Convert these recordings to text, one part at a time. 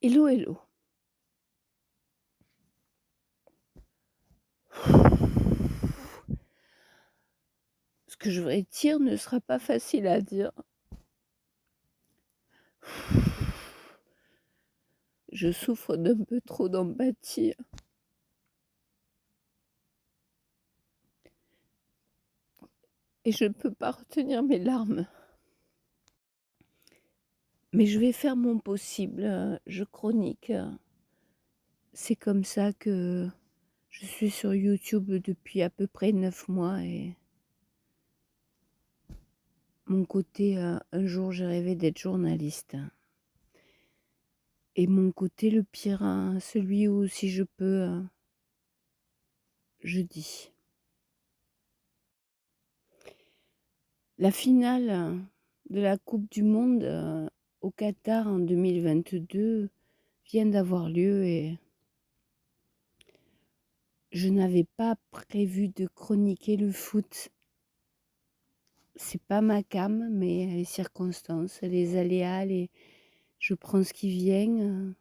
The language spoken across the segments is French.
Hello, hello. Ce que je vais dire ne sera pas facile à dire. Je souffre d'un peu trop d'empathie. Et je ne peux pas retenir mes larmes. Mais je vais faire mon possible. Je chronique. C'est comme ça que je suis sur YouTube depuis à peu près 9 mois. Et mon côté, un jour, j'ai rêvé d'être journaliste. Et mon côté le pire, celui où si je peux, je dis. La finale de la Coupe du monde au Qatar en 2022 vient d'avoir lieu et je n'avais pas prévu de chroniquer le foot. C'est pas ma came, mais les circonstances, les aléas, je prends ce qui vient,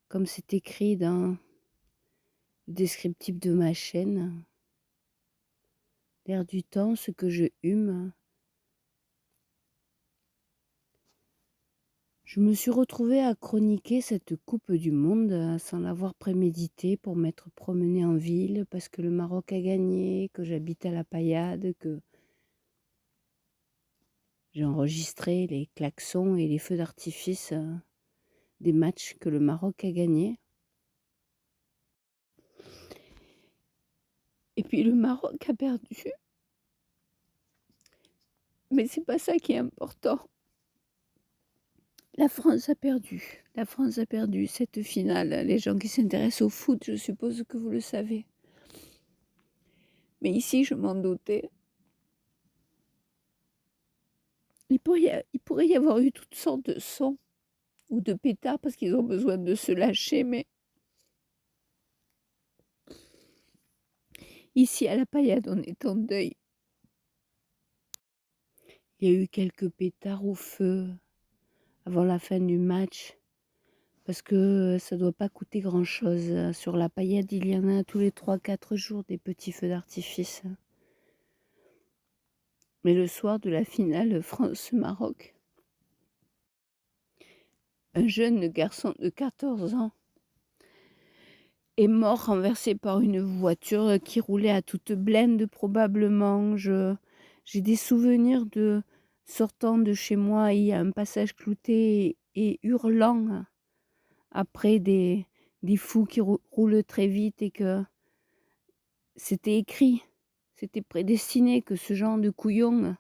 comme c'est écrit dans le descriptif de ma chaîne. L'air du temps, ce que je hume. Je me suis retrouvée à chroniquer cette Coupe du monde sans l'avoir prémédité pour m'être promenée en ville parce que le Maroc a gagné, que j'habite à La Paillade, que j'ai enregistré les klaxons et les feux d'artifice des matchs que le Maroc a gagnés. Et puis le Maroc a perdu. Mais c'est pas ça qui est important. La France a perdu. La France a perdu cette finale. Les gens qui s'intéressent au foot, je suppose que vous le savez. Mais ici, je m'en doutais. Il pourrait y avoir eu toutes sortes de sons ou de pétards parce qu'ils ont besoin de se lâcher, mais ici à La Paillade, on est en deuil. Il y a eu quelques pétards au feu avant la fin du match parce que ça doit pas coûter grand-chose. Sur La Paillade, il y en a tous les 3-4 jours des petits feux d'artifice. Mais le soir de la finale France-Maroc, un jeune garçon de 14 ans est mort renversé par une voiture qui roulait à toute blinde probablement. J'ai des souvenirs de sortant de chez moi, il y a un passage clouté et hurlant après des fous qui roulent très vite et que c'était écrit, c'était prédestiné que ce genre de couillon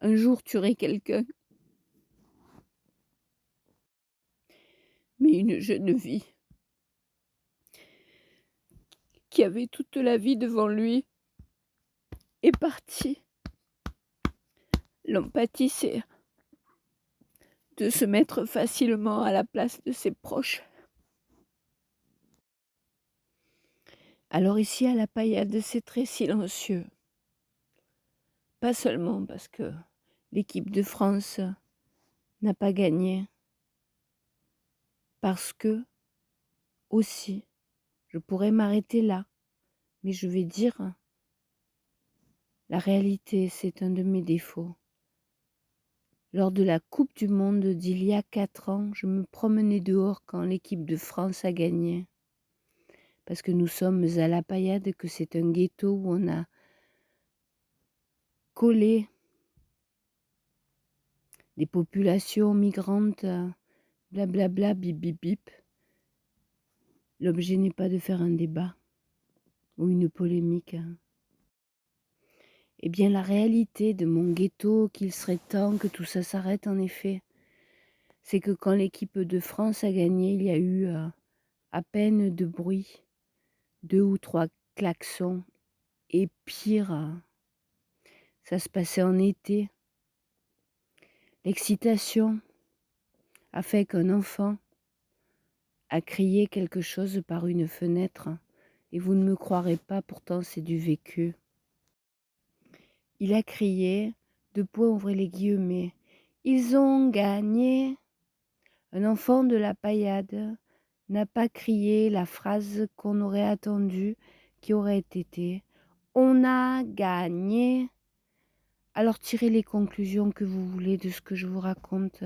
un jour tuerait quelqu'un. Mais une jeune vie qui avait toute la vie devant lui est partie. L'empathie, c'est de se mettre facilement à la place de ses proches. Alors ici à La Paillade, c'est très silencieux. Pas seulement parce que l'équipe de France n'a pas gagné, parce que aussi, je pourrais m'arrêter là, mais je vais dire, la réalité, c'est un de mes défauts. Lors de la Coupe du monde d'il y a 4 ans, je me promenais dehors quand l'équipe de France a gagné. Parce que nous sommes à La Paillade, que c'est un ghetto où on a collé des populations migrantes, blablabla, bip bip bip. L'objet n'est pas de faire un débat ou une polémique. Eh bien, la réalité de mon ghetto, qu'il serait temps que tout ça s'arrête en effet, c'est que quand l'équipe de France a gagné, il y a eu à peine de bruit, 2 ou 3 klaxons, et pire, ça se passait en été. L'excitation a fait qu'un enfant a crié quelque chose par une fenêtre, et vous ne me croirez pas, pourtant c'est du vécu. Il a crié, ouvrez les guillemets, ils ont gagné, Un enfant de la paillade n'a pas crié la phrase qu'on aurait attendue, qui aurait été: «On a gagné!» Alors tirez les conclusions que vous voulez de ce que je vous raconte,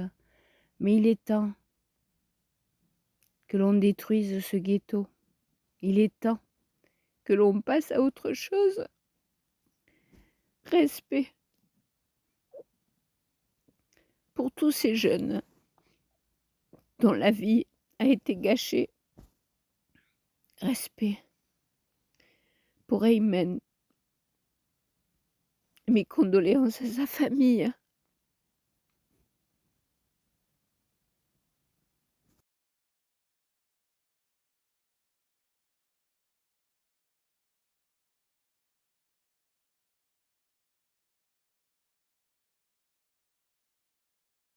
mais il est temps que l'on détruise ce ghetto. Il est temps que l'on passe à autre chose. Respect pour tous ces jeunes dont la vie a été gâchée. Respect pour Aymen. Mes condoléances à sa famille.